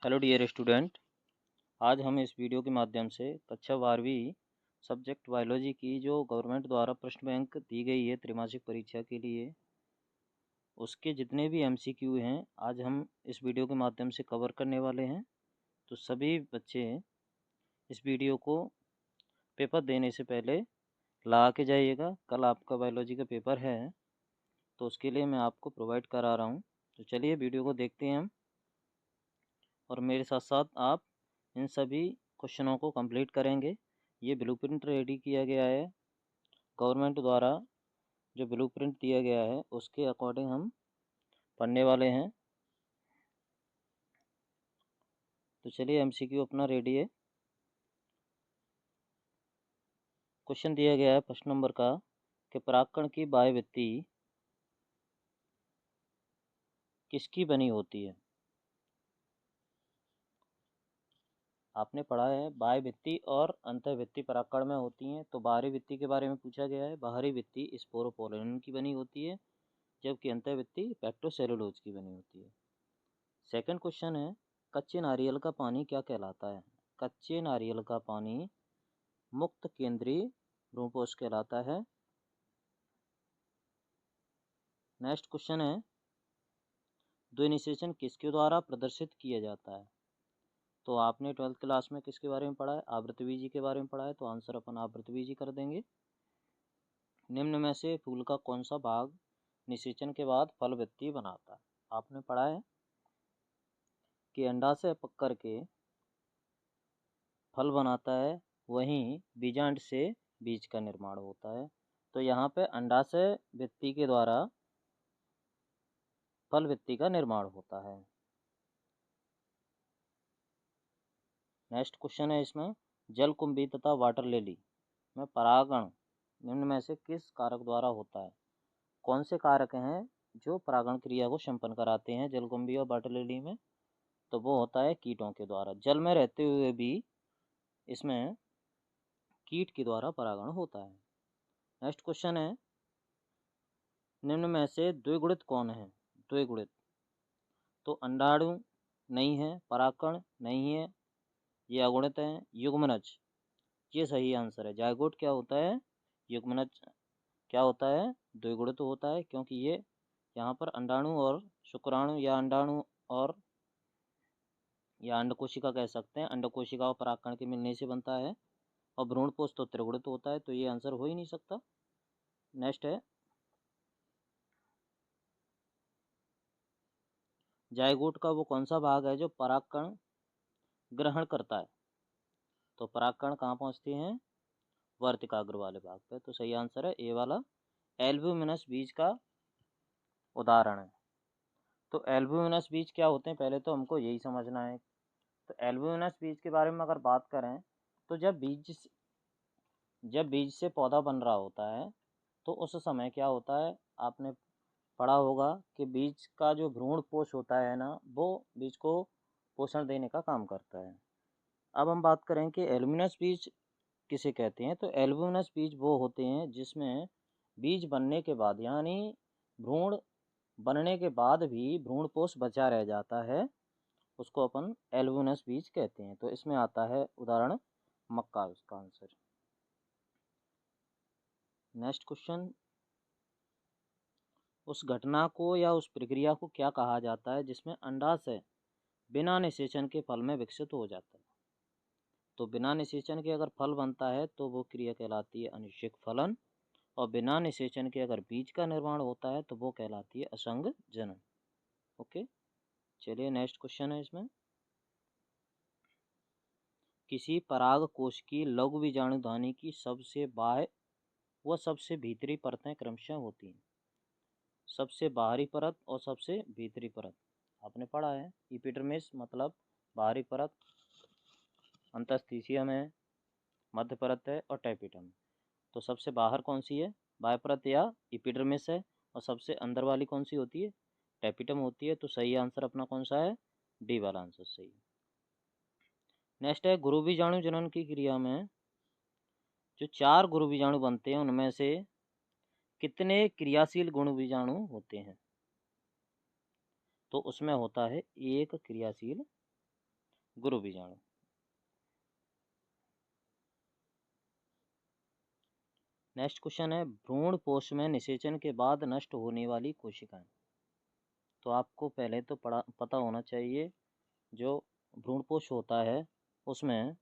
Hello dear student. आज हम इस वीडियो के माध्यम से कक्षा 12वीं सब्जेक्ट बायोलॉजी की जो गवर्नमेंट द्वारा प्रश्न बैंक दी गई है त्रैमासिक परीक्षा के लिए, उसके जितने भी एमसीक्यू हैं आज हम इस वीडियो के माध्यम से कवर करने वाले हैं। तो सभी बच्चे इस वीडियो को पेपर देने से पहले ला के जाइएगा। कल आपका बायोलॉजी का पेपर है तो उसके लिए मैं आपको प्रोवाइड करा रहा हूँ। तो चलिए वीडियो को देखते हैं हम, और मेरे साथ साथ आप इन सभी क्वेश्चनों को कंप्लीट करेंगे। ये ब्लूप्रिंट रेडी किया गया है गवर्नमेंट द्वारा, जो ब्लूप्रिंट दिया गया है उसके अकॉर्डिंग हम पढ़ने वाले हैं। तो चलिए एमसीक्यू अपना रेडी है। क्वेश्चन दिया गया है फर्स्ट नंबर का कि परागकण की बाह्यभित्ति किसकी बनी होती है। आपने पढ़ा है बाह्यभित्ति और अंतःभित्ति परागकण में होती हैं। तो बाहरी भित्ति के बारे में पूछा गया है। बाहरी भित्ति स्पोरोपोलिन की बनी होती है, जबकि अंतःभित्ति पेक्टोसेलुलोज की बनी होती है। सेकंड क्वेश्चन है कच्चे नारियल का पानी क्या कहलाता है। कच्चे नारियल का पानी मुक्त केंद्रीय भ्रूणपोष कहलाता है। नेक्स्ट क्वेश्चन है द्विनिषेचन किसके द्वारा प्रदर्शित किया जाता है। तो आपने 12th क्लास में किसके बारे में पढ़ा है, आवृतबीजी के बारे में पढ़ा है। तो आंसर अपन आवृतबीजी कर देंगे। निम्न में से फूल का कौन सा भाग निषेचन के बाद फल वृत्ति बनाता है। आपने पढ़ा है कि अंडाशय पक करके फल बनाता है, वहीं बीजांड से बीज का निर्माण होता है। तो यहाँ पे अंडाशय वृत्ति के द्वारा फल वृत्ति का निर्माण होता है। नेक्स्ट क्वेश्चन है इसमें जलकुंभी तथा वाटर लिली में परागण निम्न में से किस कारक द्वारा होता है। कौन से कारक हैं जो परागण क्रिया को संपन्न कराते हैं जलकुंभी और वाटर लिली में। तो वो होता है कीटों के द्वारा। जल में रहते हुए भी इसमें कीट के द्वारा परागण होता है। नेक्स्ट क्वेश्चन है निम्न में से द्विगुणित कौन है। द्विगुणित तो अंडाणु नहीं है, परागकण नहीं है, ये अगुणित है, युग्मनज ये सही आंसर है। जायगोट क्या होता है, युग्मनज क्या होता है, द्विगुणित होता है, क्योंकि ये यहाँ पर अंडाणु और शुक्राणु या अंडाणु और या अंड कोशिका कह सकते हैं, अंड कोशिका और परागकण के मिलने से बनता है। और भ्रूणपोष तो त्रिगुणित होता है, तो ये आंसर हो ही नहीं सकता। नेक्स्ट है जायगोट का वो कौन सा भाग है जो परागकण ग्रहण करता है। तो परागकण कहाँ पहुँचते हैं, वर्तिकाग्र वाले भाग पे। तो सही आंसर है ए वाला। एल्ब्यूमिनस बीज का उदाहरण है। तो एल्ब्यूमिनस बीज क्या होते हैं पहले तो हमको यही समझना है। तो एल्ब्यूमिनस बीज के बारे में अगर बात करें तो जब बीज से पौधा बन रहा होता है तो उस समय क्या होता है, आपने पढ़ा होगा कि बीज का जो भ्रूण पोष होता है ना, वो बीज को पोषण देने का काम करता है। अब हम बात करें कि एल्ब्यूमिनस बीज किसे कहते हैं। तो एल्ब्यूमिनस बीज वो होते हैं जिसमें बीज बनने के बाद यानी भ्रूण बनने के बाद भी भ्रूणपोष बचा रह जाता है, उसको अपन एल्ब्यूमिनस बीज कहते हैं। तो इसमें आता है उदाहरण मक्का, उसका आंसर। नेक्स्ट क्वेश्चन उस घटना को या उस प्रक्रिया को क्या कहा जाता है जिसमें अंडाशय बिना निषेचन के फल में विकसित हो जाता है। तो बिना निषेचन के अगर फल बनता है तो वो क्रिया कहलाती है अनिश्चिक फलन, और बिना निषेचन के अगर बीज का निर्माण होता है तो वो कहलाती है असंग जनन। ओके, चलिए नेक्स्ट क्वेश्चन है इसमें किसी पराग कोश की लघु बीजाणुधानी की सबसे बाह्य व सबसे भीतरी परतें क्रमशः होती हैं। सबसे बाहरी परत और सबसे भीतरी परत आपने पढ़ा है। एपिडर्मिस मतलब बाहरी परत, अंतस्थिसियम है, मध्य परत है और टैपिटम। तो सबसे बाहर कौन सी है, बाह्य परत या एपिडर्मिस है, और सबसे अंदर वाली कौन सी होती है, टैपिटम होती है। तो सही आंसर अपना कौन सा है, डी वाला आंसर सही। नेक्स्ट है गुरु बीजाणु जनन की क्रिया में जो 4 गुरु बीजाणु बनते हैं उनमें से कितने क्रियाशील गुण बीजाणु होते हैं। तो उसमें होता है 1 क्रियाशील गुरु बीजाणु। नेक्स्ट क्वेश्चन है भ्रूण पोष में निषेचन के बाद नष्ट होने वाली कोशिकाएं। तो आपको पहले तो पता होना चाहिए जो भ्रूण पोष होता है उसमें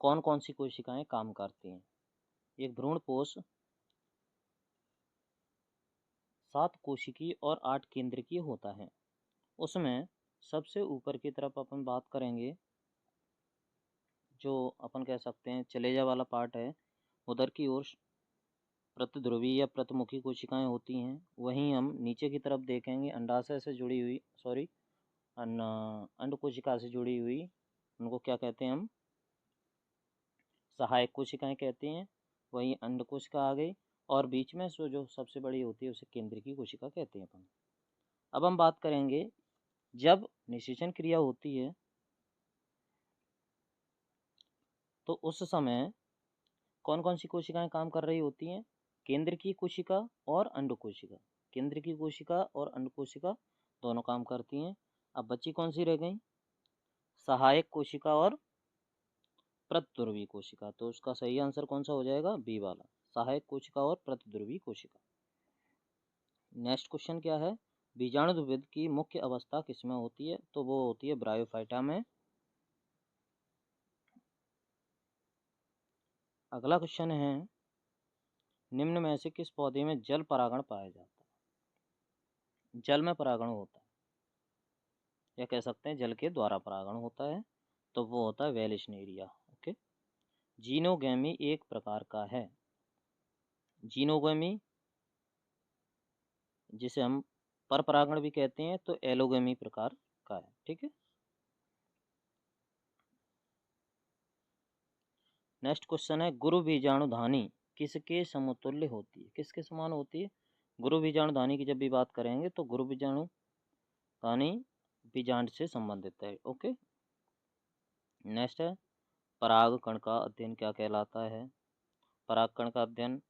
कौन कौन सी कोशिकाएं काम करती हैं। एक भ्रूण पोष 7 कोशिकीय और 8 केंद्रकीय होता है। उसमें सबसे ऊपर की तरफ अपन बात करेंगे, जो अपन कह सकते हैं चलेजा वाला पार्ट है, उधर की ओर प्रतिध्रुवी या प्रतिमुखी कोशिकाएं होती हैं। वहीं हम नीचे की तरफ देखेंगे अंडाशय से जुड़ी हुई अंड कोशिका से जुड़ी हुई, उनको क्या कहते हैं हम, सहायक कोशिकाएं कहते हैं। वहीं अंड कोशिका आ गई और बीच में जो सबसे बड़ी होती है उसे केंद्रीय कोशिका कहते हैं अपन। अब हम बात करेंगे जब निषेचन क्रिया होती है तो उस समय कौन कौन सी कोशिकाएं काम कर रही होती हैं। केंद्र की कोशिका और अंड कोशिका, केंद्र की कोशिका और अंड कोशिका दोनों काम करती हैं। अब बची कौन सी रह गई, सहायक कोशिका और प्रतिध्रुवी कोशिका। तो उसका सही आंसर कौन सा हो जाएगा, बी वाला, सहायक कोशिका और प्रतिध्रुवी कोशिका। नेक्स्ट क्वेश्चन क्या है, बीजाणु द्विविध की मुख्य अवस्था किसमें होती है। तो वो होती है ब्रायोफाइटा में। अगला क्वेश्चन है निम्न में से किस पौधे में जल परागण पाया जाता है। जल में परागण होता है या कह सकते हैं जल के द्वारा परागण होता है, तो वो होता है वेलिस्नेरिया। ओके, जीनोगैमी एक प्रकार का है। जीनोगैमी जिसे हम पर परागण भी कहते हैं, तो एलोगैमी प्रकार का है। ठीक है, नेक्स्ट क्वेश्चन है गुरु बीजाणुधानी किसके समतुल्य होती है, किसके समान होती है। गुरु बीजाणुधानी की जब भी बात करेंगे तो गुरु बीजाणुधानी बीजांड से संबंधित है। ओके, नेक्स्ट है परागकण का अध्ययन क्या कहलाता है। परागकण का अध्ययन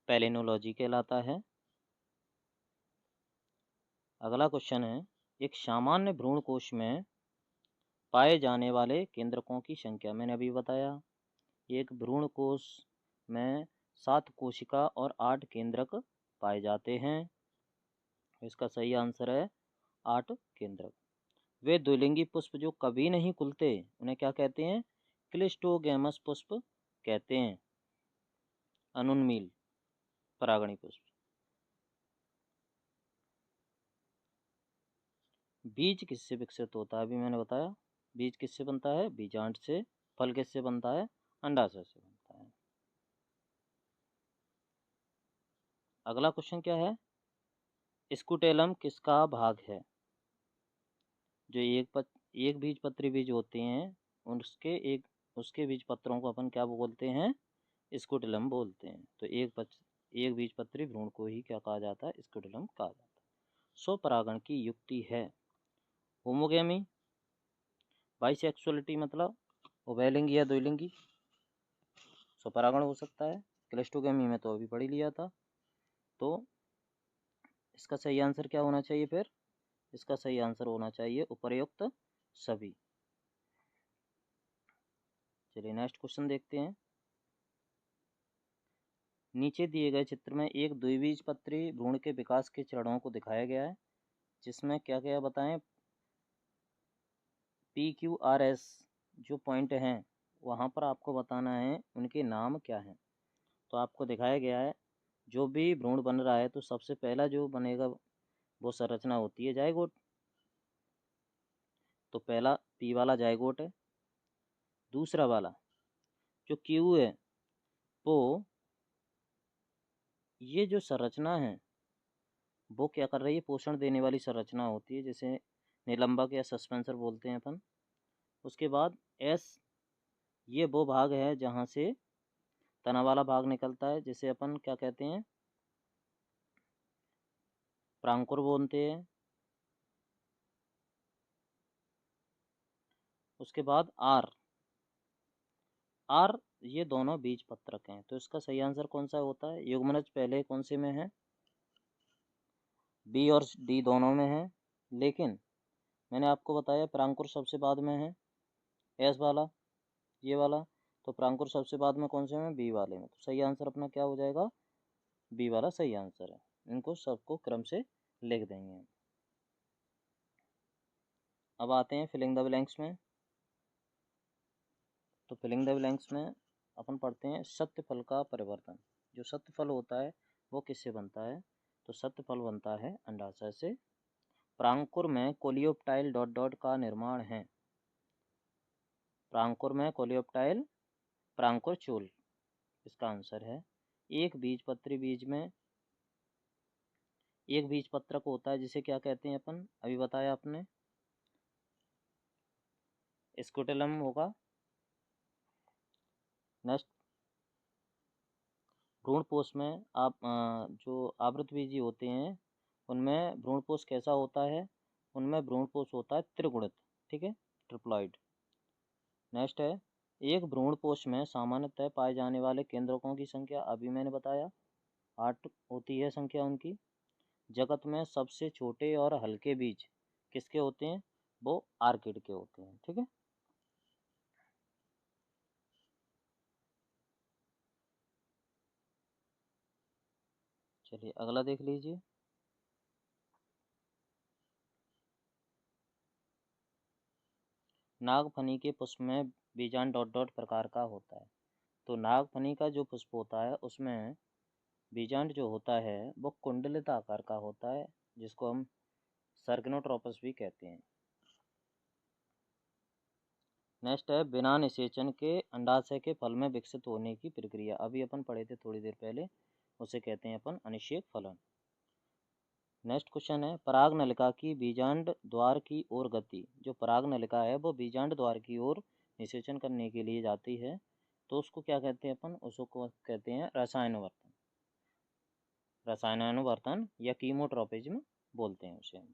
पैलिनोलॉजी कहलाता है। अगला क्वेश्चन है एक सामान्य भ्रूण कोश में पाए जाने वाले केंद्रकों की संख्या। मैंने अभी बताया एक भ्रूण कोश में 7 कोशिका और 8 केंद्रक पाए जाते हैं। इसका सही आंसर है 8 केंद्रक। वे द्विलिंगी पुष्प जो कभी नहीं खुलते उन्हें क्या कहते हैं, क्लिस्टोगैमस पुष्प कहते हैं, अनुन्मील परागणी पुष्प। बीज किससे विकसित होता है, अभी मैंने बताया बीज किससे बनता है, बीजांड से। फल किससे बनता है, अंडाशय से बनता है। अगला क्वेश्चन क्या है, स्कूटेलम किसका भाग है। जो एक बीज पत्री बीज होते हैं उसके बीज पत्रों को अपन क्या बोलते हैं, स्कूटेलम बोलते हैं। तो एक बीज पत्री भ्रूण को ही क्या कहा जाता है, स्कूटेलम कहा जाता है। स्वपरागण की युक्ति है होमोगेमी, बाइसेक्सुअलिटी मतलब उभयलिंगी या द्विलिंगी स्वपरागण हो सकता है। क्लिस्टोगेमी में तो अभी पढ़ ही लिया था। तो इसका सही आंसर क्या होना चाहिए फिर, इसका सही आंसर होना चाहिए उपर्युक्त सभी। चलिए नेक्स्ट क्वेश्चन देखते हैं। नीचे दिए गए चित्र में एक द्विबीजपत्री भ्रूण के विकास के चरणों को दिखाया गया है, जिसमें क्या क्या बताएं, PQRS जो पॉइंट हैं वहाँ पर आपको बताना है उनके नाम क्या हैं। तो आपको दिखाया गया है जो भी भ्रूण बन रहा है तो सबसे पहला जो बनेगा वो संरचना होती है जायगोट। तो पहला P वाला जायगोट है। दूसरा वाला जो Q है वो ये जो संरचना है वो क्या कर रही है, पोषण देने वाली संरचना होती है, जैसे निलंबक या सस्पेंसर बोलते हैं अपन। उसके बाद S ये वो भाग है जहाँ से तना वाला भाग निकलता है, जिसे अपन क्या कहते हैं, प्रांकुर बोलते हैं। उसके बाद आर ये दोनों बीज पत्रक हैं। तो इसका सही आंसर कौन सा होता है, युग्मनज पहले कौन से में है, बी और डी दोनों में है। लेकिन मैंने आपको बताया परांकुर सबसे बाद में है, एस वाला, ये वाला। तो परांकुर सबसे बाद में कौन से में, बी वाले में। तो सही आंसर अपना क्या हो जाएगा, बी वाला सही आंसर है। इनको सबको क्रम से लिख देंगे हम। अब आते हैं फिलिंग द ब्लैंक्स में। तो फिलिंग द ब्लैंक्स में अपन पढ़ते हैं सत्य फल का परिवर्तन। जो सत्य फल होता है वो किससे बनता है, तो सत्य फल बनता है अंडाशय से। परांकुर में कोलियोप्टाइल डॉट डॉट का निर्माण है। परांकुर में कोलियोप्टाइल, परांकुर चूल इसका आंसर है। एक बीजपत्री बीज में, एक बीजपत्रक होता है जिसे क्या कहते हैं अपन, अभी बताया आपने, स्क्रोटेलम होगा। नेक्स्ट, भ्रूणपोष में आप जो आवृतबीजी होते हैं उनमें भ्रूणपोष कैसा होता है, उनमें भ्रूणपोष होता है त्रिगुणित, ठीक है, ट्रिप्लॉइड। नेक्स्ट है, एक भ्रूणपोष में सामान्यतः पाए जाने वाले केंद्रकों की संख्या, अभी मैंने बताया 8 होती है संख्या उनकी। जगत में सबसे छोटे और हल्के बीज किसके होते हैं, वो आर्किड के होते हैं, ठीक है। चलिए अगला देख लीजिए। नागफनी के पुष्प में बीजांड डॉट डॉट प्रकार का होता है। तो नागफनी का जो पुष्प होता है उसमें बीजांड जो होता है वो कुंडलित आकार का होता है, जिसको हम सर्गनोट्रोपस भी कहते हैं। नेक्स्ट है, बिना निषेचन के अंडाशय के फल में विकसित होने की प्रक्रिया, अभी अपन पढ़े थे थोड़ी देर पहले, उसे कहते हैं अपन अनिषेक फलन। नेक्स्ट क्वेश्चन है, पराग नलिका की बीजांड द्वार की ओर गति। जो पराग नलिका है वो बीजांड द्वार की ओर निषेचन करने के लिए जाती है, तो उसको क्या कहते हैं अपन, उसको कहते हैं रसायनवर्तन। रसायनानुवर्तन या कीमोट्रोपिज्म बोलते हैं उसे हम।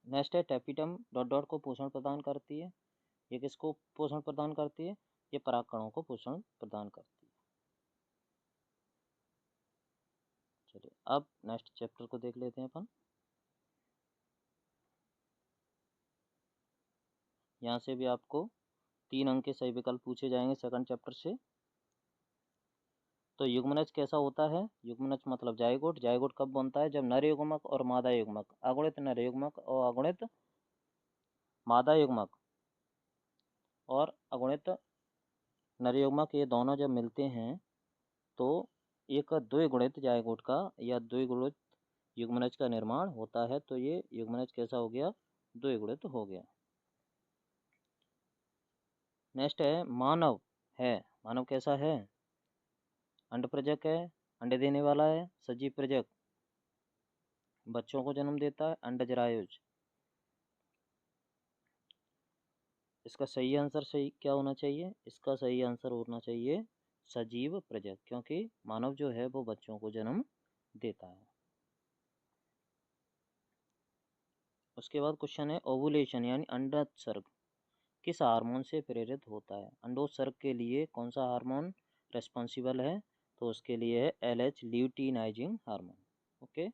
नेक्स्ट है, टेपिटम डॉट डॉट को पोषण प्रदान करती है। ये किसको पोषण प्रदान करती है, ये परागकणों को पोषण प्रदान करती है। चलिए अब नेक्स्ट चैप्टर को देख लेते हैं अपन। यहाँ से भी आपको 3 अंक के सही विकल्प पूछे जाएंगे सेकंड चैप्टर से। तो युग्मनज कैसा होता है, युग्मनज मतलब जायगोट। जायगोट कब बनता है, जब नर युग्मक और मादा युग्मक, अगुणित नर युग्मक और अगुणित मादा युग्मक और अगुणित नर युग्मक, ये दोनों जब मिलते हैं तो एक द्विगुणित जायगोट का या द्विगुणित युग्मनज का निर्माण होता है। तो ये युग्मनज कैसा हो गया, द्विगुणित हो गया। नेक्स्ट है, मानव है। मानव कैसा है, अंड प्रजक है, अंडे देने वाला है, सजीव प्रजक, बच्चों को जन्म देता है, अंडजरायुज। इसका सही आंसर सही क्या होना चाहिए, इसका सही आंसर होना चाहिए सजीव प्रजक, क्योंकि मानव जो है वो बच्चों को जन्म देता है। उसके बाद क्वेश्चन है, ओवुलेशन यानी अंडोत्सर्ग किस हार्मोन से प्रेरित होता है। अंडोत्सर्ग के लिए कौन सा हार्मोन रेस्पॉन्सिबल है, तो उसके लिए है LH luteinizing hormone. Okay.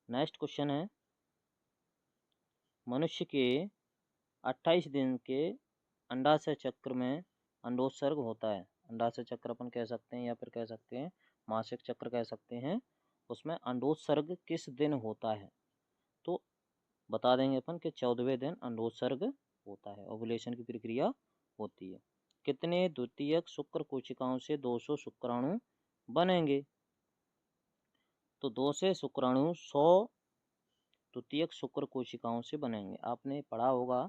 Next question है, मनुष्य के 28 दिन के अंडाशय चक्र में अंडोत्सर्ग होता है। अंडाशय चक्र अपन कह सकते हैं या फिर कह सकते हैं मासिक चक्र कह सकते हैं। उसमें अंडोत्सर्ग किस दिन होता है, तो बता देंगे अपन कि 14वें दिन अंडोत्सर्ग होता है, ओवुलेशन की प्रक्रिया होती है। कितने द्वितीयक शुक्र कोशिकाओं से 200 शुक्राणु बनेंगे, तो 2 से शुक्राणु 100 द्वितीयक शुक्र कोशिकाओं से बनेंगे। आपने पढ़ा होगा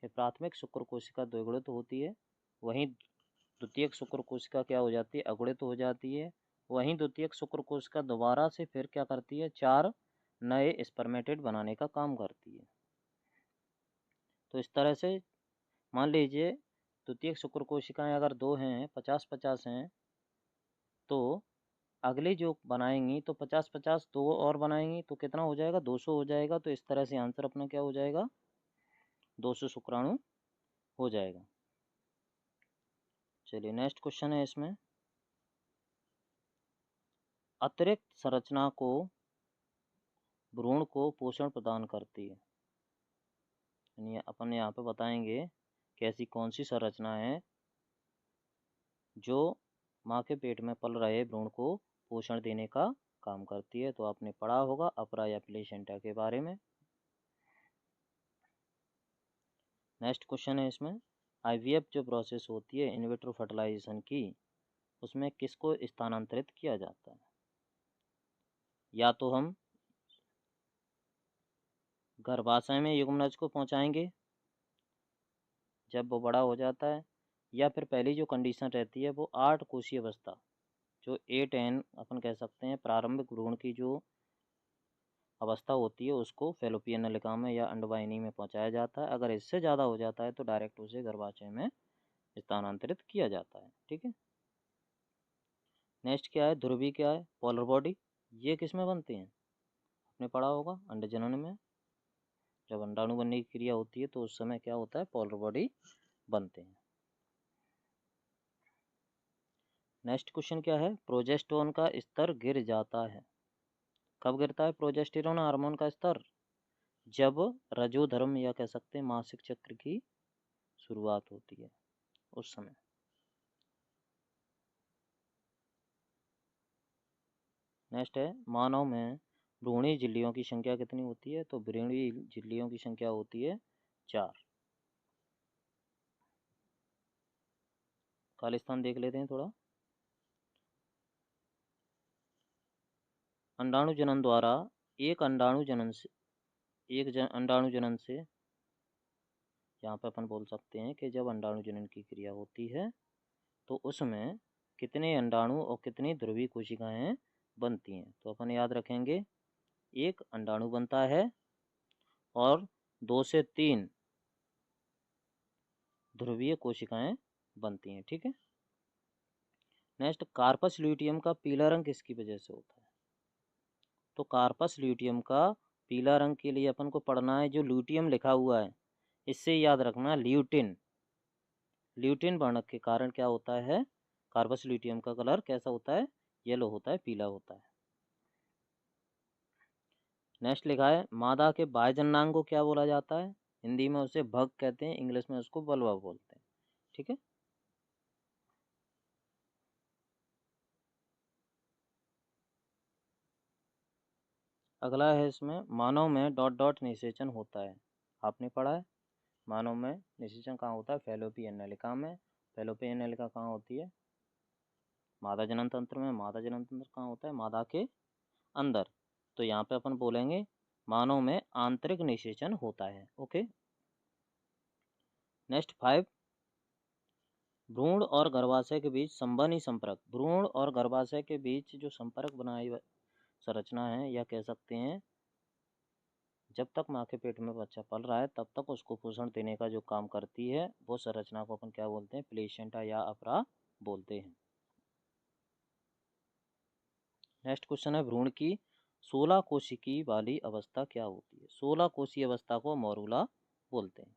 कि प्राथमिक शुक्र कोशिका द्विगुणित होती है, वहीं द्वितीयक शुक्र कोशिका क्या हो जाती है, अगुणित हो जाती है। वहीं द्वितीयक शुक्र कोशिका दोबारा से फिर क्या करती है, 4 नए स्पर्मेटेड बनाने का काम करती है। तो इस तरह से मान लीजिए द्वितीयक शुक्र कोशिकाएं अगर 2 हैं, 50-50 हैं, तो अगली जो बनाएंगी तो 50-50 दो और बनाएंगी तो कितना हो जाएगा, 200 हो जाएगा। तो इस तरह से आंसर अपना क्या हो जाएगा, 200 शुक्राणु हो जाएगा। चलिए नेक्स्ट क्वेश्चन है इसमें, अतिरिक्त संरचना को भ्रूण को पोषण प्रदान करती है। यानी अपन यहाँ पे बताएंगे कि ऐसी कौन सी संरचना है जो माँ के पेट में पल रहे भ्रूण को पोषण देने का काम करती है। तो आपने पढ़ा होगा अपरा या प्लेसेंटा के बारे में। नेक्स्ट क्वेश्चन है इसमें, आईवीएफ जो प्रोसेस होती है इन विट्रो फर्टिलाइजेशन की, उसमें किसको स्थानांतरित किया जाता है? या तो हम गर्भाशय में युग्मनज को पहुंचाएंगे जब वो बड़ा हो जाता है, या फिर पहली जो कंडीशन रहती है वो 8 कोशीय अवस्था, जो 8N अपन कह सकते हैं, प्रारंभिक भ्रूण की जो अवस्था होती है उसको फैलोपियन नलिका में या अंडवाहिनी में पहुंचाया जाता है। अगर इससे ज़्यादा हो जाता है तो डायरेक्ट उसे गर्भाशय में स्थानांतरित किया जाता है। ठीक है। नेक्स्ट क्या है, ध्रुवी क्या है, पोलर बॉडी। ये किस में बनती हैं? आपने पढ़ा होगा अंडजनन में। जब अंडाणु बनने की क्रिया होती है तो उस समय क्या होता है, पोलर बॉडी बनते हैं। नेक्स्ट क्वेश्चन क्या है, प्रोजेस्टेरोन का स्तर गिर जाता है। कब गिरता है प्रोजेस्टेरोन हार्मोन का स्तर? जब रजोधर्म या कह सकते हैं मासिक चक्र की शुरुआत होती है उस समय। नेक्स्ट है, मानव में भ्रूणी झिल्लियों की संख्या कितनी होती है? तो भ्रूणी झिल्लियों की संख्या होती है 4। खालिस्तान देख लेते हैं थोड़ा। अंडाणु जनन द्वारा एक अंडाणु जनन से अंडाणु जनन से, यहाँ पे अपन बोल सकते हैं कि जब अंडाणु जनन की क्रिया होती है तो उसमें कितने अंडाणु और कितनी ध्रुवीय कोशिकाएं बनती हैं? तो अपन याद रखेंगे, एक अंडाणु बनता है और 2 से 3 ध्रुवीय कोशिकाएं बनती हैं। ठीक है। नेक्स्ट, कार्पस ल्यूटियम का पीला रंग किसकी वजह से होता है? तो कार्पस ल्यूटियम का पीला रंग के लिए अपन को पढ़ना है, जो ल्यूटियम लिखा हुआ है इससे याद रखना ल्यूटिन। ल्यूटिन वर्णक के कारण क्या होता है, कार्पस ल्यूटियम का कलर कैसा होता है, येलो होता है, पीला होता है। नेक्स्ट लिखा है, मादा के बाह्य जननांग को क्या बोला जाता है? हिंदी में उसे भग कहते हैं, इंग्लिश में उसको वल्वा बोलते हैं। ठीक है। अगला है इसमें, मानव में डॉट डॉट निषेचन होता है। आपने पढ़ा है मानव में निषेचन कहाँ होता है? फैलोपियन नलिका में। फैलोपियन नलिका कहाँ होती है? मादा जनन तंत्र में। मादा जनन तंत्र कहाँ होता है? मादा के अंदर। तो यहाँ पे अपन बोलेंगे मानव में आंतरिक निषेचन होता है। ओके। नेक्स्ट 5, भ्रूण और गर्भाशय के बीच संवहनी संपर्क। भ्रूण और गर्भाशय के बीच जो संपर्क बनाई संरचना है, या कह सकते हैं जब तक माँ के पेट में बच्चा पल रहा है तब तक उसको पोषण देने का जो काम करती है वो संरचना को अपन क्या बोलते हैं? प्लेसेंटा या अपरा बोलते हैं। नेक्स्ट क्वेश्चन है, भ्रूण की 16 कोशिकी वाली अवस्था क्या होती है? 16 कोशीय अवस्था को मोरूला बोलते हैं।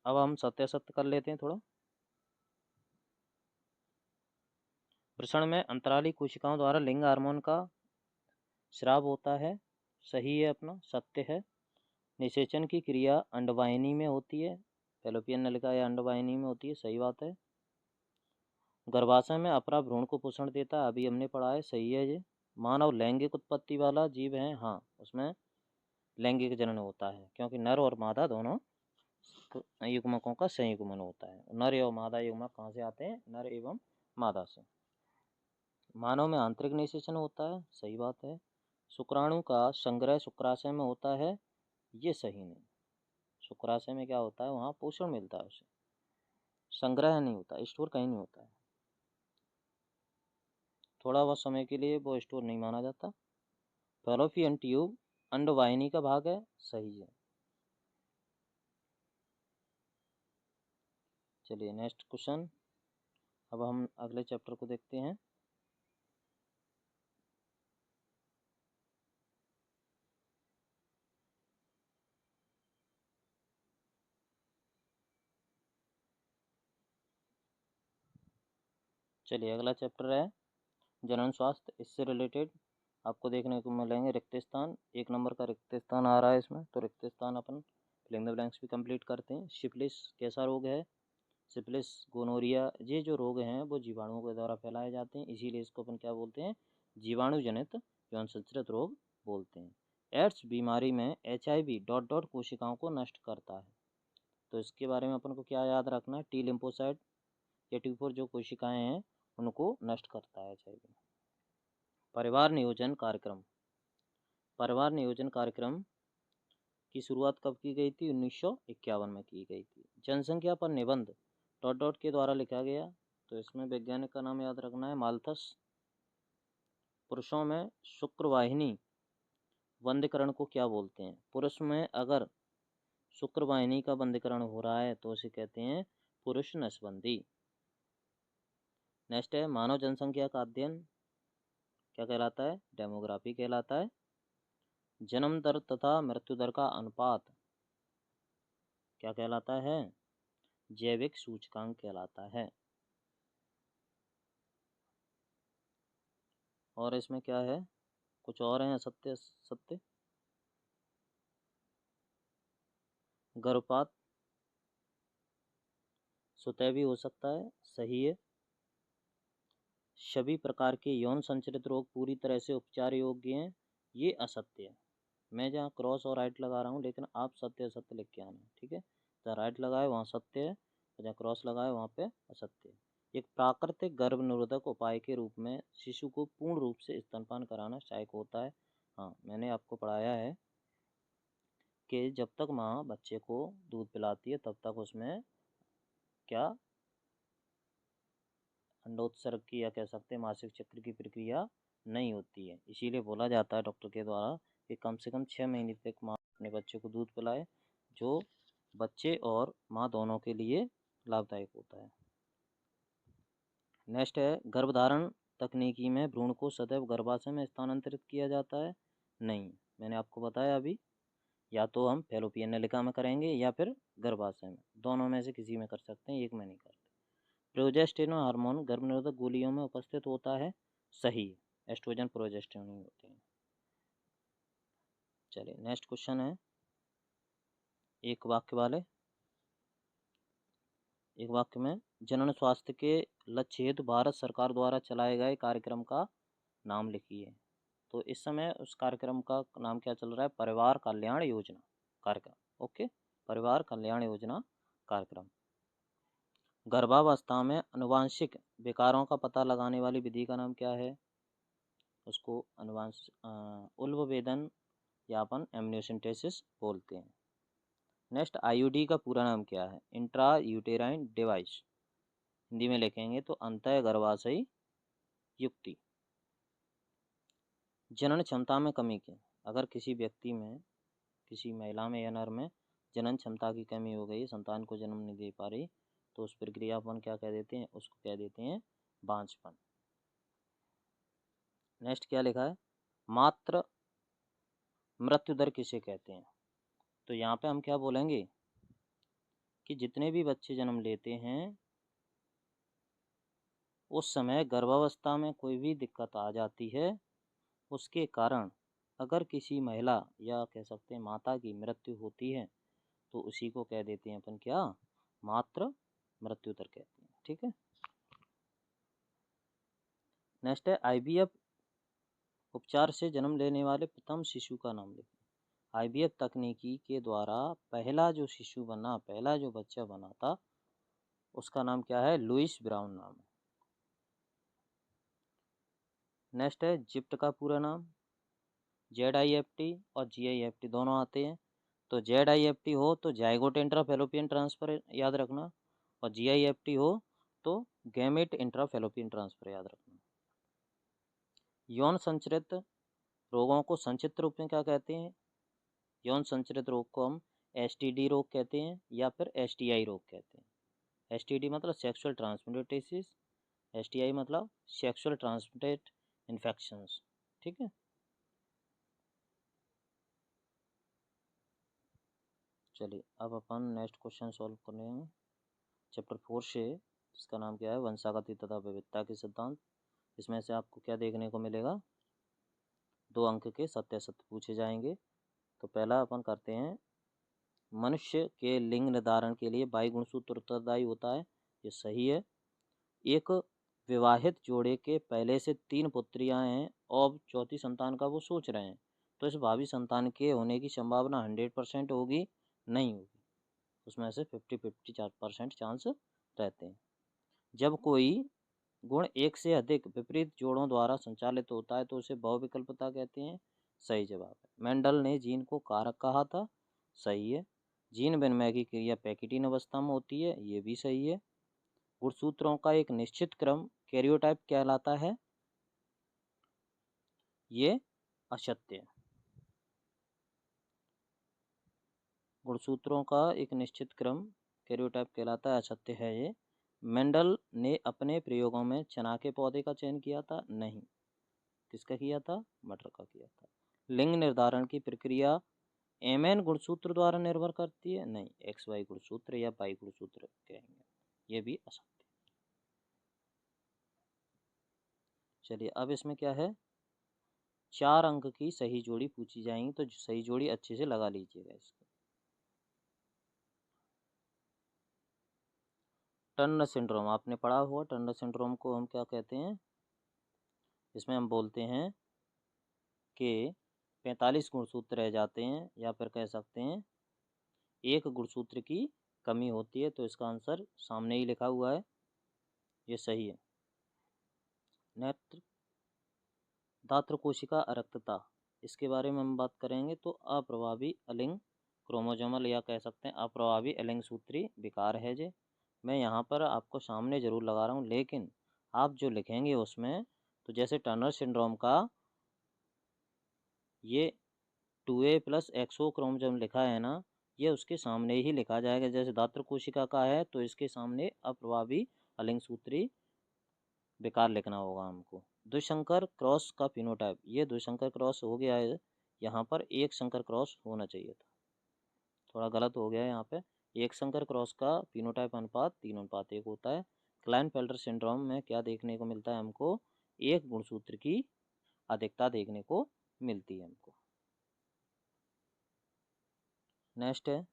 अब हम सत्यासत्य कर लेते हैं थोड़ा। वृषण में अंतराली कोशिकाओं द्वारा लिंग हार्मोन का स्राव होता है। सही है, अपना सत्य है। निषेचन की क्रिया अंडवाहिनी में होती है, फैलोपियन नलिका या अंडवाहिनी में होती है। सही बात है। गर्भाशय में अपरा भ्रूण को पोषण देता है, अभी हमने पढ़ा है। सही है ये। मानव लैंगिक उत्पत्ति वाला जीव है। हाँ, उसमें लैंगिक जनन होता है क्योंकि नर और मादा दोनों युग्मकों का संयुग्मन होता है। नर एवं मादा युग्मक कहाँ से आते हैं? नर एवं मादा से। मानव में आंतरिक निषेचन होता है। सही बात है। शुक्राणु का संग्रह शुक्राशय में होता है। ये सही नहीं। शुक्राशय में क्या होता है? वहाँ पोषण मिलता है उसे, संग्रह नहीं होता, स्टोर कहीं नहीं होता है। थोड़ा बहुत समय के लिए वो स्टोर नहीं माना जाता। फैलोपियन ट्यूब अंडवाहिनी का भाग है। सही है। चलिए नेक्स्ट क्वेश्चन। अब हम अगले चैप्टर को देखते हैं। चलिए अगला चैप्टर है जनन स्वास्थ्य, इससे रिलेटेड आपको देखने को मिलेंगे रिक्त स्थान, 1 नंबर का रिक्त स्थान आ रहा है इसमें, तो रिक्त स्थान अपन फिलिंग द ब्लैंक्स भी कंप्लीट करते हैं। सिफिलिस कैसा रोग है? सिफिलिस, गोनोरिया, ये जो रोग हैं वो जीवाणुओं के द्वारा फैलाए जाते हैं, इसीलिए इसको अपन क्या बोलते हैं? जीवाणु जनित यौन संचरित रोग बोलते हैं। एड्स बीमारी में HIV डॉट डॉट कोशिकाओं को नष्ट करता है, तो इसके बारे में अपन को क्या याद रखना है? टी लिम्फोसाइट या T4 जो कोशिकाएं हैं उनको नष्ट करता है HIV। परिवार नियोजन कार्यक्रम, परिवार नियोजन कार्यक्रम की शुरुआत कब की गई थी? 1951 में की गई थी। जनसंख्या पर निबंध डॉट डॉट के द्वारा लिखा गया, तो इसमें वैज्ञानिक का नाम याद रखना है माल्थस। पुरुषों में शुक्रवाहिनी बंधीकरण को क्या बोलते हैं? पुरुष में अगर शुक्रवाहिनी का बंधीकरण हो रहा है तो उसे कहते हैं पुरुष नसबंदी। नेक्स्ट है मानव जनसंख्या का अध्ययन, क्या कहलाता है? डेमोग्राफी कहलाता है। जन्म दर तथा मृत्यु दर का अनुपात क्या कहलाता है? जैविक सूचकांक कहलाता है। और इसमें क्या है? कुछ और है असत्य सत्य? गर्भपात स्वतः भी हो सकता है, सही है। सभी प्रकार के यौन संचरित रोग पूरी तरह से उपचार योग्य हैं, ये असत्य है। मैं जहाँ क्रॉस और राइट लगा रहा हूँ, लेकिन आप सत्य असत्य लिख के आना है, ठीक है? जहाँ राइट लगाए वहाँ सत्य है, और जहाँ क्रॉस लगाए वहाँ पे असत्य है। एक प्राकृतिक गर्भ निरोधक उपाय के रूप में शिशु को पूर्ण रूप से स्तनपान कराना सहायक होता है। हाँ, मैंने आपको पढ़ाया है कि जब तक माँ बच्चे को दूध पिलाती है तब तक उसमें क्या अंडोत्सर्ग की या कह सकते हैं मासिक चक्र की प्रक्रिया नहीं होती है। इसीलिए बोला जाता है डॉक्टर के द्वारा कि कम से कम 6 महीने तक माँ अपने बच्चे को दूध पिलाए, जो बच्चे और माँ दोनों के लिए लाभदायक होता है। नेक्स्ट है गर्भधारण तकनीकी में भ्रूण को सदैव गर्भाशय में स्थानांतरित किया जाता है? नहीं, मैंने आपको बताया अभी, या तो हम फैलोपियन नलिका में करेंगे या फिर गर्भाशय में, दोनों में से किसी में कर सकते हैं, एक में नहीं करते। प्रोजेस्टेरोन हार्मोन गर्भनिरोधक गोलियों में उपस्थित होता है? सही, एस्ट्रोजन प्रोजेस्टेरोन ही होते हैं। चलिए नेक्स्ट क्वेश्चन है एक वाक्य वाले। एक वाक्य में जनन स्वास्थ्य के लक्ष्य हेतु भारत सरकार द्वारा चलाए गए कार्यक्रम का नाम लिखिए। तो इस समय उस कार्यक्रम का नाम क्या चल रहा है? परिवार कल्याण योजना कार्यक्रम। ओके, परिवार कल्याण योजना कार्यक्रम। गर्भावस्था में आनुवांशिक विकारों का पता लगाने वाली विधि का नाम क्या है? उसको उल्बवेदन या अपन एमनियोसेंटेसिस बोलते हैं। नेक्स्ट, IUD का पूरा नाम क्या है? इंट्रा यूटेराइन डिवाइस, हिंदी में लिखेंगे तो अंतः गर्भाशयी युक्ति। जनन क्षमता में कमी की, अगर किसी व्यक्ति में, किसी महिला में या नर में जनन क्षमता की कमी हो गई, संतान को जन्म नहीं दे पा रही, तो उस प्रक्रिया अपन क्या कह देते हैं? उसको कह देते हैं बांझपन। नेक्स्ट क्या लिखा है? मात्र मृत्यु दर किसे कहते हैं? तो यहाँ पे हम क्या बोलेंगे कि जितने भी बच्चे जन्म लेते हैं उस समय गर्भावस्था में कोई भी दिक्कत आ जाती है, उसके कारण अगर किसी महिला या कह सकते हैं माता की मृत्यु होती है, तो उसी को कह देते हैं अपन क्या? मात्र मृत्यु दर कहते हैं, ठीक है। नेक्स्ट है IVF उपचार से जन्म लेने वाले प्रथम शिशु का नाम लिखें। IVF तकनीकी के द्वारा पहला जो शिशु बना, पहला जो बच्चा बना था, उसका नाम क्या है? लुइस ब्राउन नाम है। नेक्स्ट है जिप्ट का पूरा नाम। ZIFT और GIFT दोनों आते हैं, तो ZIFT हो तो जाइगोट इंट्रा फैलोपियन ट्रांसफर याद रखना, और GIFT हो तो गैमेट इंट्रा फैलोपियन ट्रांसफर याद रखना। यौन संचरित रोगों को संक्षिप्त रूप में क्या कहते हैं? यौन संचरित रोग को हम STD रोग कहते हैं या फिर STI रोग कहते हैं। STD मतलब सेक्सुअल ट्रांसमिटेड डिसीज, STI मतलब सेक्सुअल ट्रांसमिटेड इन्फेक्शंस, ठीक है। चलिए अब अपन नेक्स्ट क्वेश्चन सॉल्व करेंगे चैप्टर 4 से, जिसका नाम क्या है? वंशागति तथा विविधता के सिद्धांत। इसमें से आपको क्या देखने को मिलेगा, 2 अंक के सत्यासत्य पूछे जाएंगे। तो पहला अपन करते हैं, मनुष्य के लिंग निर्धारण के लिए बाई गुणसूत्र उत्तरदायी होता है, ये सही है। एक विवाहित जोड़े के पहले से 3 पुत्रियां हैं और चौथी संतान का वो सोच रहे हैं, तो इस भावी संतान के होने की संभावना 100% होगी, नहीं होगी, उसमें से 50-50% चांस रहते हैं। जब कोई गुण एक से अधिक विपरीत जोड़ों द्वारा संचालित होता है तो उसे बहुविकल्पता कहते हैं, सही जवाब है। मेंडल ने जीन को कारक कहा था, सही है। जीन विनिमय की क्रिया पैकिटीन अवस्था में होती है, ये भी सही है। गुणसूत्रों का एक निश्चित क्रम कैरियोटाइप कहलाता है, ये असत्य है। गुणसूत्रों का एक निश्चित क्रम कैरियोटाइप कहलाता है, असत्य है ये। मेंडल ने अपने प्रयोगों में चना के पौधे का चयन किया था, नहीं। किसका किया था, मटर का किया था। लिंग निर्धारण की प्रक्रिया एमएन गुणसूत्र द्वारा निर्भर करती है, नहीं, एक्स वाई गुणसूत्र या पाई गुणसूत्र कहेंगे, ये भी असत्य। चलिए अब इसमें क्या है, 4 अंक की सही जोड़ी पूछी जाएंगी, तो सही जोड़ी अच्छे से लगा लीजिएगा इसको। टर्नर सिंड्रोम आपने पढ़ा हुआ, टर्नर सिंड्रोम को हम क्या कहते हैं, इसमें हम बोलते हैं कि 45 गुणसूत्र रह जाते हैं, या फिर कह सकते हैं एक गुणसूत्र की कमी होती है, तो इसका आंसर सामने ही लिखा हुआ है, ये सही है। नेत्र दात्र कोशिका अरक्तता, इसके बारे में हम बात करेंगे, तो अप्रभावी अलिंग क्रोमोजोमल या कह सकते हैं अप्रभावी अलिंग सूत्री विकार है जे। मैं यहाँ पर आपको सामने ज़रूर लगा रहा हूँ, लेकिन आप जो लिखेंगे उसमें, तो जैसे टर्नर सिंड्रोम का ये 2A+ XO क्रोमोजोम लिखा है ना, ये उसके सामने ही लिखा जाएगा। जैसे दात्र कोशिका का है तो इसके सामने अप्रभावी अलिंग सूत्री बेकार लिखना होगा हमको। द्विसंकर क्रॉस का फिनोटाइप, ये द्विसंकर क्रॉस हो गया है, यहाँ पर एक संकर क्रॉस होना चाहिए था, थोड़ा गलत हो गया है यहाँ पे। एक संकर क्रॉस का फिनोटाइप अनुपात 3:1 होता है। क्लाइनफेल्टर सिंड्रोम में क्या देखने को मिलता है हमको, एक गुणसूत्र की अधिकता देखने को मिलती है हमको। नेक्स्ट है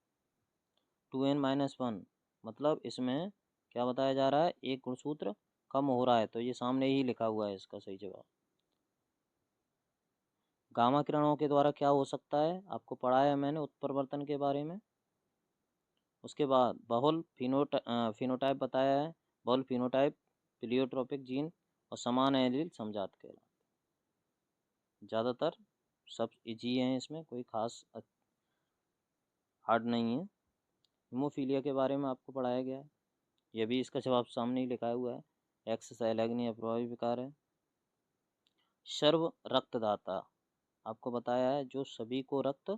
2n-1, मतलब इसमें क्या बताया जा रहा है, एक गुणसूत्र कम हो रहा है, तो ये सामने ही लिखा हुआ है इसका सही जवाब। गामा किरणों के द्वारा क्या हो सकता है, आपको पढ़ाया है मैंने उत्परिवर्तन के बारे में। उसके बाद बहुल फिनोटाइप बताया है, बहुल फिनोटाइप प्लियोट्रोपिक जीन और समान एलील समजात कहलाते हैं। ज़्यादातर सब इजी हैं, इसमें कोई खास हार्ड नहीं है। हीमोफीलिया के बारे में आपको पढ़ाया गया है, यह भी इसका जवाब सामने ही लिखा हुआ है, एक्स सैलग्नी अप्रभावी विकार है। सर्व रक्तदाता आपको बताया है, जो सभी को रक्त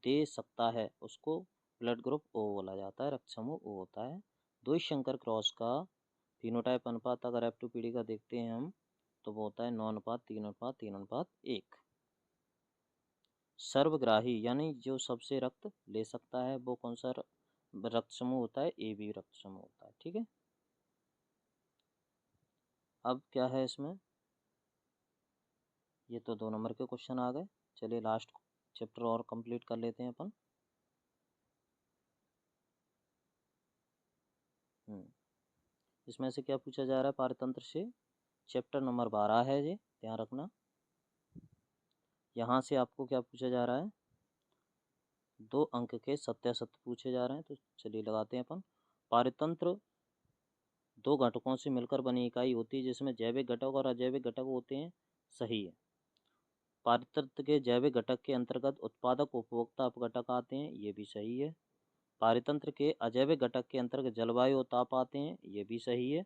दे सकता है उसको ब्लड ग्रुप ओ बोला जाता है, रक्त समूह ओ होता है। द्विसंकर क्रॉस का फिनोटाइप अनुपात अगर F2PD का देखते हैं हम, तो वो होता है 9:3:3:1। सर्वग्राही यानी जो सबसे रक्त ले सकता है, वो कौन सा रक्त समूह होता है, ए बी रक्त समूह होता है, ठीक है। अब क्या है इसमें, ये तो 2 नंबर के क्वेश्चन आ गए। चलिए लास्ट चैप्टर और कंप्लीट कर लेते हैं अपन। इसमें से क्या पूछा जा रहा है, पारतंत्र से चैप्टर नंबर 12 है ये, ध्यान रखना। यहाँ से आपको क्या पूछा जा रहा है, 2 अंक के सत्यासत्य पूछे जा रहे हैं, तो चलिए लगाते हैं अपन। पारतंत्र 2 घटकों से मिलकर बनी इकाई होती है जिसमें जैविक घटक और अजैविक घटक होते हैं, सही है। पारतंत्र के जैविक घटक के अंतर्गत उत्पादक उपभोक्ता अपघटक आते हैं, ये भी सही है। पारतंत्र के अजैविक घटक के अंतर्गत जलवायु और ताप आते हैं, ये भी सही है।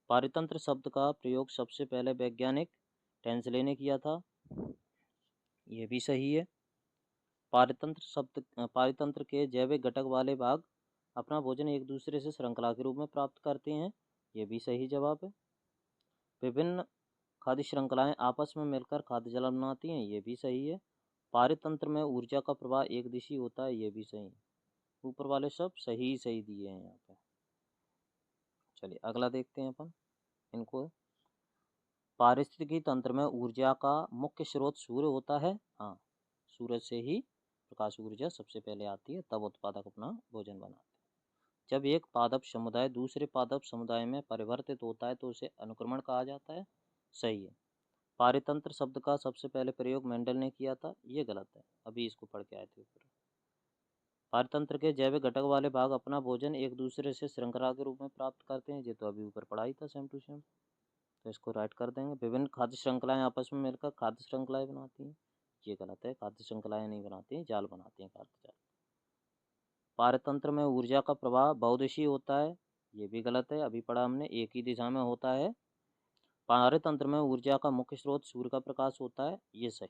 पारतंत्र शब्द का प्रयोग सबसे पहले वैज्ञानिक टेंसले ने किया था, ये भी सही है। पारतंत्र के जैविक घटक वाले भाग अपना भोजन एक दूसरे से श्रृंखला के रूप में प्राप्त करते हैं, ये भी सही जवाब है। विभिन्न खाद्य श्रृंखलाएं आपस में मिलकर खाद्य जाल बनाती हैं, ये भी सही है। पारतंत्र में ऊर्जा का प्रवाह एक दिशी होता है, ये भी सही है। ऊपर वाले सब सही सही दिए हैं यहाँ पे। चलिए अगला देखते हैं अपन इनको। पारिस्थितिकी तंत्र में ऊर्जा का मुख्य स्रोत सूर्य होता है। हाँ, सूरज से ही प्रकाश ऊर्जा सबसे पहले आती है, तब उत्पादक अपना भोजन बनाते हैं। जब एक पादप समुदाय दूसरे पादप समुदाय में परिवर्तित होता है तो उसे अनुक्रमण कहा जाता है। सही है। पारितंत्र शब्द का सबसे पहले प्रयोग मेंडल ने किया था, ये गलत है, अभी इसको पढ़ के आए थे ऊपर। पारतंत्र के जैविक घटक वाले भाग अपना भोजन एक दूसरे से श्रृंखला के रूप में प्राप्त करते हैं, ये तो अभी ऊपर पढ़ा ही था सेम टू सेम, तो इसको राइट कर देंगे। विभिन्न खाद्य श्रृंखलाएं आपस में मिलकर खाद्य श्रृंखलाएं बनाती हैं, ये गलत है, खाद्य श्रृंखलाएं नहीं बनाती हैं, जाल बनाती हैं, खाद्य जाल। पारतंत्र में ऊर्जा का प्रवाह बहुदिशीय होता है, ये भी गलत है, अभी पढ़ा हमने, एक ही दिशा में होता है। पारतंत्र में ऊर्जा का मुख्य स्रोत सूर्य का प्रकाश होता है, ये सही।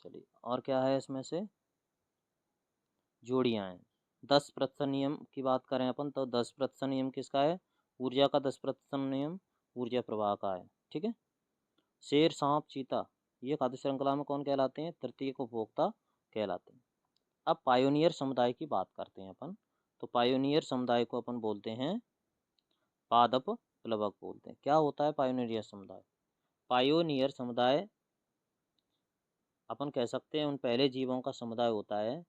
चलिए और क्या है इसमें से, जोड़ियाँ हैं। 10% नियम की बात करें अपन तो 10% नियम किसका है, ऊर्जा का 10% नियम ऊर्जा प्रवाह का है, ठीक है। शेर, सांप, चीता, ये खाद्य श्रृंखला में कौन कहलाते हैं, तृतीयक उपभोक्ता कहलाते हैं। अब पायोनियर समुदाय की बात करते हैं अपन, तो पायोनियर समुदाय को अपन बोलते हैं पादप प्लवक बोलते हैं। क्या होता है पायोनियर समुदाय, पायोनियर समुदाय अपन कह सकते हैं उन पहले जीवों का समुदाय होता है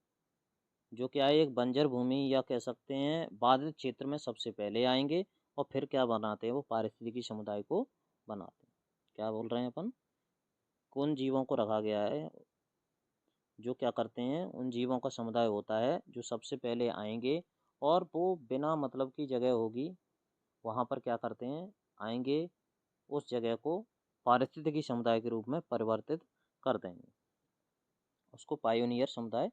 जो क्या है, एक बंजर भूमि या कह सकते हैं बाधित क्षेत्र में सबसे पहले आएंगे और फिर क्या बनाते हैं, वो पारिस्थितिकी समुदाय को बनाते हैं। क्या बोल रहे हैं अपन, कौन जीवों को रखा गया है जो क्या करते हैं, उन जीवों का समुदाय होता है जो सबसे पहले आएंगे और वो बिना मतलब की जगह होगी वहाँ पर क्या करते हैं, आएंगे, उस जगह को पारिस्थितिकी समुदाय के रूप में परिवर्तित कर देंगे, उसको पायोनियर समुदाय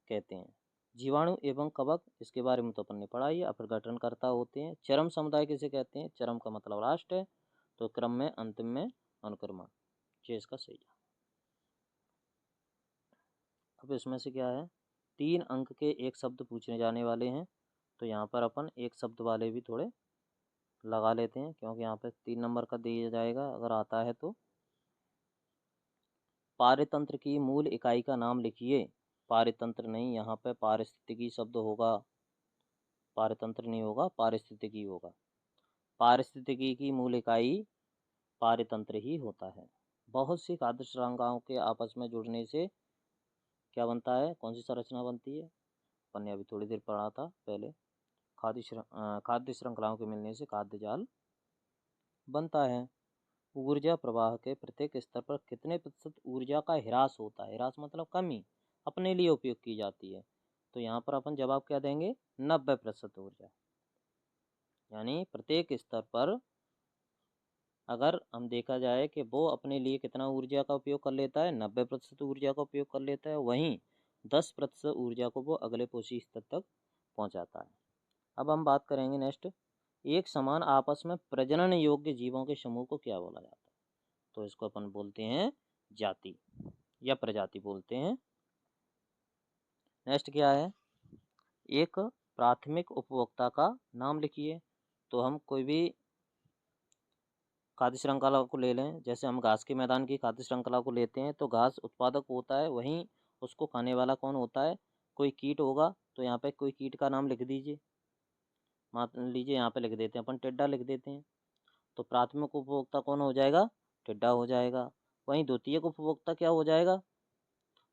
कहते हैं। जीवाणु एवं कवक, इसके बारे में तो अपन ने पढ़ा ही है, अपघटनकर्ता होते हैं। चरम समुदाय किसे कहते हैं, चरम का मतलब लास्ट है, तो क्रम में अंतिम में अनुक्रमण, ये इसका सही है। अब इसमें से क्या है, 3 अंक के एक शब्द पूछने जाने वाले हैं, तो यहाँ पर अपन एक शब्द वाले भी थोड़े लगा लेते हैं क्योंकि यहाँ पे 3 नंबर का दिया जाएगा अगर आता है तो। पारितंत्र की मूल इकाई का नाम लिखिए, पारितंत्र नहीं, यहाँ पे पारिस्थितिकी शब्द होगा, पारतंत्र नहीं होगा, पारिस्थितिकी होगा। पारिस्थितिकी की मूल इकाई पारितंत्र ही होता है। बहुत सी खाद्य श्रृंखलाओं के आपस में जुड़ने से क्या बनता है, कौन सी संरचना बनती है, अपन ने अभी थोड़ी देर पढ़ा था पहले, खाद्य श्रृंखलाओं के मिलने से खाद्य जाल बनता है। ऊर्जा प्रवाह के प्रत्येक स्तर पर कितने प्रतिशत ऊर्जा का ह्रास होता है, ह्रास मतलब कमी अपने लिए उपयोग की जाती है, तो यहाँ पर अपन जवाब क्या देंगे, 90% ऊर्जा, यानी प्रत्येक स्तर पर अगर हम देखा जाए कि वो अपने लिए कितना ऊर्जा का उपयोग कर लेता है, 90% ऊर्जा का उपयोग कर लेता है, वहीं 10% ऊर्जा को वो अगले पोषी स्तर तक पहुंचाता है। अब हम बात करेंगे नेक्स्ट, एक समान आपस में प्रजनन योग्य जीवों के समूह को क्या बोला जाता है, तो इसको अपन बोलते हैं जाति या प्रजाति बोलते हैं। नेक्स्ट क्या है, एक प्राथमिक उपभोक्ता का नाम लिखिए, तो हम कोई भी खाद्य श्रृंखला को ले लें, जैसे हम घास के मैदान की खाद्य श्रृंखला को लेते हैं तो घास उत्पादक होता है, वहीं उसको खाने वाला कौन होता है, कोई कीट होगा, तो यहाँ पे कोई कीट का नाम लिख दीजिए, मान लीजिए यहाँ पे लिख देते हैं अपन टिड्डा लिख देते हैं, तो प्राथमिक उपभोक्ता कौन हो जाएगा, टिड्डा हो जाएगा। वहीं द्वितीयक उपभोक्ता क्या हो जाएगा,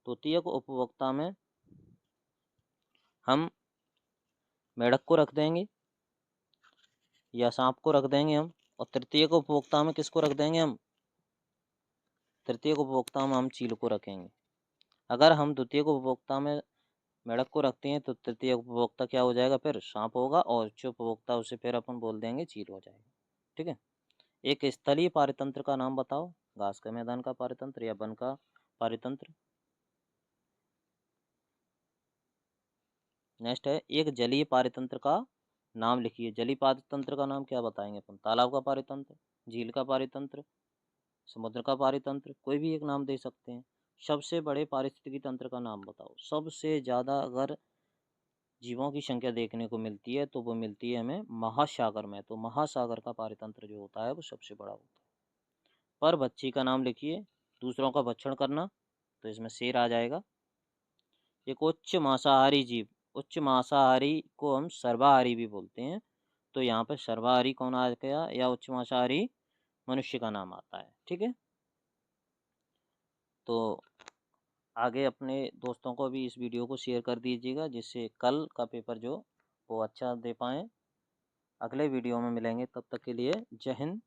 द्वितीयक उपभोक्ता में हम मेढक को रख देंगे या सांप को रख देंगे हम, और तृतीयक उपभोक्ता में किसको रख देंगे हम, तृतीयक उपभोक्ता में हम चील को रखेंगे। अगर हम द्वितीयक उपभोक्ता में मेढक को रखते हैं तो तृतीय उपभोक्ता क्या हो जाएगा, फिर सांप होगा, और उच्च उपभोक्ता उसे फिर अपन बोल देंगे चील हो जाएगा, ठीक है। एक स्थलीय पारितंत्र का नाम बताओ, घास के मैदान का पारितंत्र या वन का पारितंत्र। नेक्स्ट है, एक जलीय पारितंत्र का नाम लिखिए, जलीय पारितंत्र का नाम क्या बताएंगे अपन, तालाब का पारितंत्र, झील का पारितंत्र, समुद्र का पारितंत्र, कोई भी एक नाम दे सकते हैं। सबसे बड़े पारिस्थितिकी तंत्र का नाम बताओ, सबसे ज़्यादा अगर जीवों की संख्या देखने को मिलती है तो वो मिलती है हमें महासागर में, तो महासागर का पारितंत्र जो होता है वो सबसे बड़ा होता है। पर बच्ची का नाम लिखिए, दूसरों का भक्षण करना, तो इसमें शेर आ जाएगा। एक उच्च मांसाहारी जीव, उच्च मांसाहारी को हम सर्वाहारी भी बोलते हैं, तो यहाँ पे सर्वाहारी कौन आ गया, या उच्च मांसाहारी मनुष्य का नाम आता है। ठीक है, तो आगे अपने दोस्तों को भी इस वीडियो को शेयर कर दीजिएगा, जिससे कल का पेपर जो वो अच्छा दे पाएँ। अगले वीडियो में मिलेंगे, तब तक के लिए जय हिंद,